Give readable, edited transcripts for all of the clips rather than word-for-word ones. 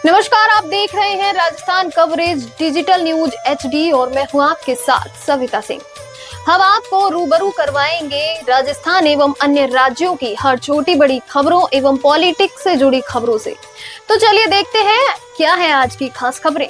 नमस्कार, आप देख रहे हैं Rajasthan coverage digital news HD और मैं हूं आपके साथ सविता सिंह। हम आपको रूबरू करवाएंगे राजस्थान एवं अन्य राज्यों की हर छोटी बड़ी खबरों एवं पॉलिटिक्स से जुड़ी खबरों से। तो चलिए देखते हैं क्या है आज की खास खबरें।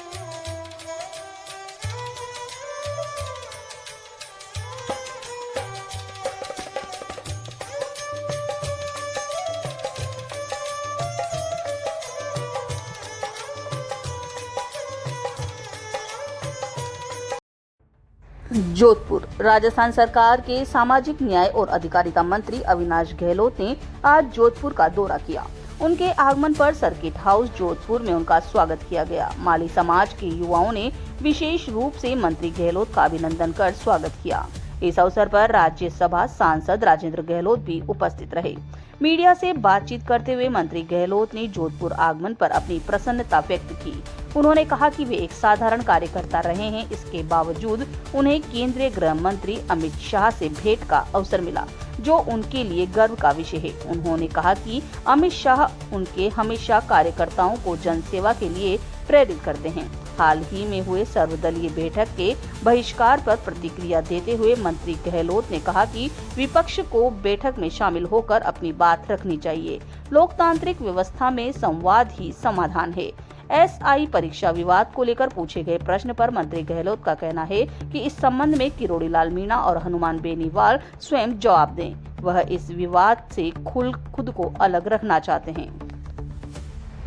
जोधपुर। राजस्थान सरकार के सामाजिक न्याय और अधिकारिता मंत्री अविनाश गहलोत ने आज जोधपुर का दौरा किया। उनके आगमन पर सर्किट हाउस जोधपुर में उनका स्वागत किया गया। माली समाज के युवाओं ने विशेष रूप से मंत्री गहलोत का अभिनंदन कर स्वागत किया। इस अवसर पर राज्यसभा सांसद राजेंद्र गहलोत भी उपस्थित रहे। मीडिया से बातचीत करते हुए मंत्री गहलोत ने जोधपुर आगमन पर अपनी प्रसन्नता व्यक्त की। उन्होंने कहा कि वे एक साधारण कार्यकर्ता रहे हैं, इसके बावजूद उन्हें केंद्रीय गृह मंत्री अमित शाह से भेंट का अवसर मिला, जो उनके लिए गर्व का विषय है। उन्होंने कहा कि अमित शाह उनके हमेशा कार्यकर्ताओं को जनसेवा के लिए प्रेरित करते हैं। हाल ही में हुए सर्वदलीय बैठक के बहिष्कार पर प्रतिक्रिया देते हुए मंत्री गहलोत ने कहा कि विपक्ष को बैठक में शामिल होकर अपनी बात रखनी चाहिए। लोकतांत्रिक व्यवस्था में संवाद ही समाधान है। SI परीक्षा विवाद को लेकर पूछे गए प्रश्न पर मंत्री गहलोत का कहना है कि इस संबंध में किरोड़ी लाल मीणा और हनुमान बेनीवाल स्वयं जवाब दें। वह इस विवाद से खुद को अलग रखना चाहते हैं।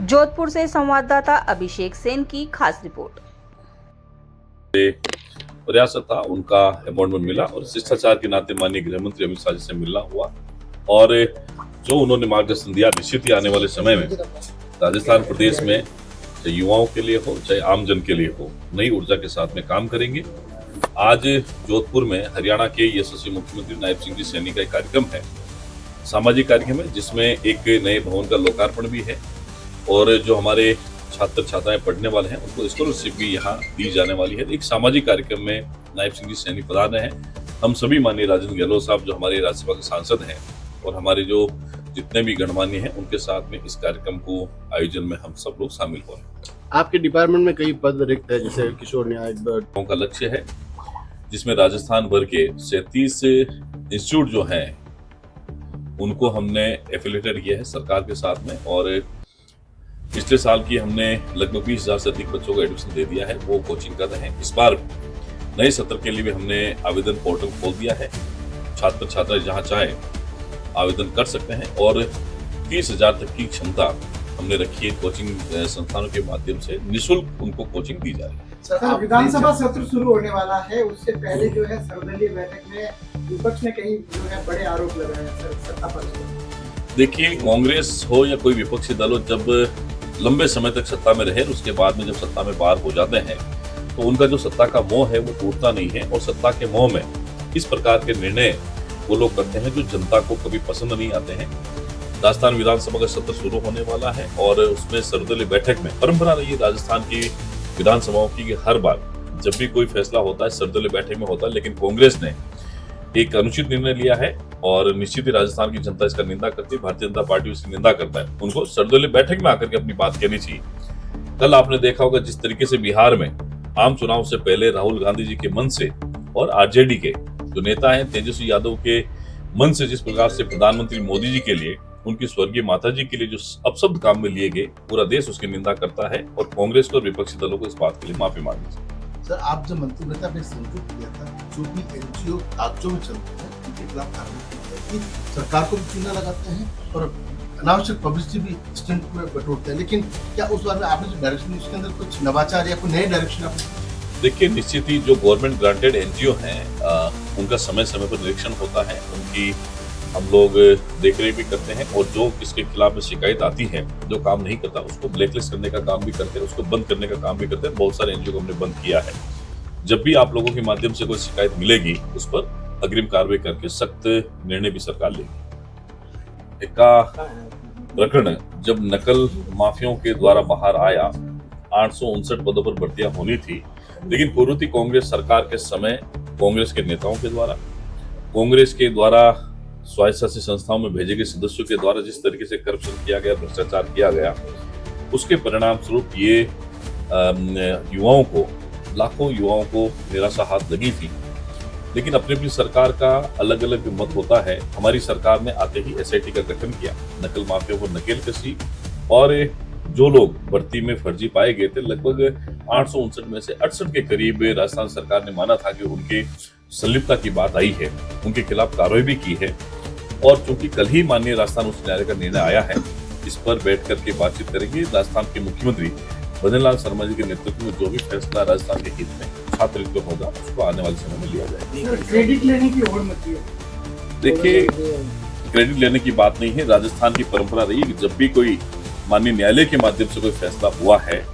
जोधपुर से संवाददाता अभिषेक सेन की खास रिपोर्ट। प्रयास था, उनका अपॉइंटमेंट मिला और शिष्टाचार के नाते माननीय गृह मंत्री अमित शाह जी से मिलना हुआ और जो उन्होंने मार्गदर्शन दिया, निश्चित ही आने वाले समय में राजस्थान प्रदेश में चाहे युवाओं के लिए हो चाहे आमजन के लिए हो, नई ऊर्जा के साथ में काम करेंगे। आज जोधपुर में हरियाणा के यशस्वी मुख्यमंत्री नायब सिंह जी सैनी का एक कार्यक्रम है, सामाजिक कार्यक्रम है, जिसमें एक नए भवन का लोकार्पण भी है और जो हमारे छात्र छात्राएं पढ़ने वाले हैं उनको स्कॉलरशिप भी यहाँ दी जाने वाली है। एक सामाजिक कार्यक्रम में नायब सिंह जी सैनी पधार रहे हैं। हम सभी माननीय राजेंद्र गहलोत साहब जो हमारे राज्यसभा के सांसद हैं और हमारे जो जितने भी गणमान्य हैं उनके साथ में इस कार्यक्रम को आयोजन में हम सब लोग शामिल हो रहे हैं। आपके डिपार्टमेंट में कई पद रिक्त है, जैसे किशोर न्याय का लक्ष्य है, जिसमें राजस्थान भर के 37 इंस्टीट्यूट जो हैं उनको हमने एफिलिएटेड किया है सरकार के साथ में और पिछले साल की हमने लगभग 20,000 से अधिक बच्चों को एडमिशन दे दिया है, वो कोचिंग कर रहे हैं। इस बार नए सत्र के लिए भी हमने आवेदन पोर्टल खोल दिया है, छात्र छात्रा जहां चाहे आवेदन कर सकते हैं और 30,000 तक की क्षमता हमने रखी है। कोचिंग संस्थानों के माध्यम से निःशुल्क उनको कोचिंग दी जा रही है। सर, विधानसभा सत्र शुरू होने वाला है, उससे पहले जो है सर्वदलीय बैठक में विपक्ष ने कई जो है बड़े आरोप लगाए हैं सत्ता पर। देखिए, कांग्रेस हो या कोई विपक्षी दल हो, जब लंबे समय तक सत्ता में रहे, उसके बाद में जब सत्ता में बाहर हो जाते हैं तो उनका जो सत्ता का मोह है वो टूटता नहीं है और सत्ता के मोह में इस प्रकार के निर्णय वो लोग करते हैं जो जनता को कभी पसंद नहीं आते हैं। राजस्थान विधानसभा का सत्र शुरू होने वाला है और उसमें सर्वदलीय बैठक में परंपरा रही है राजस्थान की विधानसभाओं की कि हर बार जब भी कोई फैसला होता है सर्वदलीय बैठक में होता है, लेकिन कांग्रेस ने एक अनुचित निर्णय लिया है और निश्चित ही राजस्थान की जनता इसका निंदा करती है। भारतीय जनता पार्टी उसकी निंदा करता है। उनको सर्वदलीय बैठक में आकर के अपनी बात कहनी चाहिए। कल आपने देखा होगा जिस तरीके से बिहार में आम चुनाव से पहले राहुल गांधी जी के मन से और RJD के जो नेता हैं तेजस्वी यादव के मन से जिस प्रकार से प्रधानमंत्री मोदी जी के लिए, उनकी स्वर्गीय माता जी के लिए जो अपशब्द काम में लिए गए, पूरा देश उसकी निंदा करता है और कांग्रेस को और विपक्षी दलों को इस बात के लिए माफी मांगनी चाहिए। सर, आप जब मंत्री बने आपने संकेत दिया था जो भी NGO राज्यों में चलते हैं उनके खिलाफ कार्रवाई की, सरकार को भी चूना लगाते हैं और अनावश्यक पब्लिसिटी भी स्टंट में बटोरते हैं, लेकिन क्या उस बारे में आपने जो डायरेक्शन उसके अंदर कुछ नवाचार या कोई नए डायरेक्शन आपने? देखिए, निश्चित ही जो गवर्नमेंट ग्रांटेड NGO हैं उनका समय समय पर निरीक्षण होता है, उनकी हम लोग देख रेख भी करते हैं और जो किसके खिलाफ में शिकायत आती है, जो काम नहीं करता उसको ब्लैकलिस्ट करने का काम भी करते हैं, उसको बंद करने का काम भी करते हैं। बहुत सारे NGO को हमने बंद किया है। जब भी आप लोगों के माध्यम से कोई शिकायत मिलेगी उस पर अग्रिम कार्रवाई करके सख्त निर्णय भी सरकार लेगी। एक प्रकरण जब नकल माफियाओं के द्वारा बाहर आया, 859 पदों पर भर्तियां होनी थी, लेकिन पूर्ववर्ती कांग्रेस सरकार के समय कांग्रेस के नेताओं के द्वारा, कांग्रेस के द्वारा स्वायत्त शासित संस्थाओं में भेजे गए सदस्यों के द्वारा जिस तरीके से करप्शन किया गया, भ्रष्टाचार किया गया, उसके परिणाम स्वरूप ये युवाओं को, लाखों युवाओं को निराशा हाथ लगी थी। लेकिन अपनी अपनी सरकार का अलग अलग मत होता है। हमारी सरकार ने आते ही एसआईटी का गठन किया, नकल माफिया को नकेल कसी, और जो लोग भर्ती में फर्जी पाए गए थे, लगभग 859 में से 68 के करीब राजस्थान सरकार ने माना था कि उनके संलिप्तता की बात आई है, उनके खिलाफ कार्रवाई भी की है। और चूंकि कल ही माननीय राजस्थान उच्च न्यायालय का निर्णय आया है, इस पर बैठ करके बातचीत करेंगे। राजस्थान के मुख्यमंत्री भजन लाल शर्मा जी के नेतृत्व में जो भी फैसला राजस्थान के हित में छात्र हित में होगा, उसको आने वाले समय में लिया जाएगा। क्रेडिट लेने की होड़ मची है। देखिए, क्रेडिट लेने की बात नहीं है। राजस्थान की परंपरा रही है कि जब भी कोई माननीय न्यायालय के माध्यम से कोई फैसला हुआ है,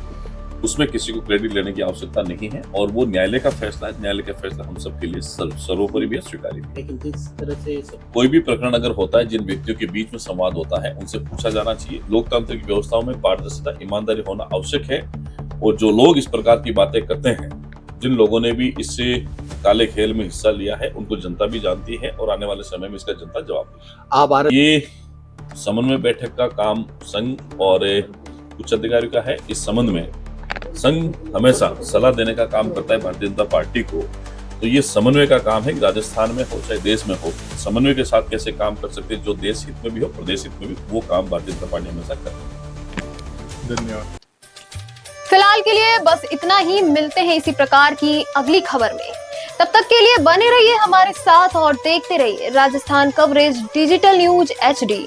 उसमें किसी को क्रेडिट लेने की आवश्यकता नहीं है, और वो न्यायालय का फैसला है। न्यायालय का फैसला हम सबके लिए सर्वोपरि भी है, स्वीकार्य भी है। लेकिन जिस तरह से कोई भी प्रकरण अगर होता है, जिन व्यक्तियों के बीच में संवाद होता है, उनसे पूछा जाना चाहिए। लोकतांत्रिक व्यवस्थाओं में पारदर्शिता, ईमानदारी होना आवश्यक है, और जो लोग इस प्रकार की बातें करते हैं, जिन लोगों ने भी इससे काले खेल में हिस्सा लिया है, उनको जनता भी जानती है, और आने वाले समय में इसका जनता जवाब देगी। ये समन्वय बैठक का काम संघ और उच्च अधिकारियों का है। इस संबंध में संघ हमेशा सलाह देने का काम करता है भारतीय जनता पार्टी को। तो ये समन्वय का काम है कि राजस्थान में हो चाहे देश में हो, समन्वय के साथ कैसे काम कर सकते हैं, जो देश हित में भी हो, प्रदेश हित में भी, वो काम भारतीय जनता पार्टी हमेशा करती है। धन्यवाद। फिलहाल के लिए बस इतना ही। मिलते हैं इसी प्रकार की अगली खबर में। तब तक के लिए बने रहिए हमारे साथ और देखते रहिए Rajasthan coverage digital news HD।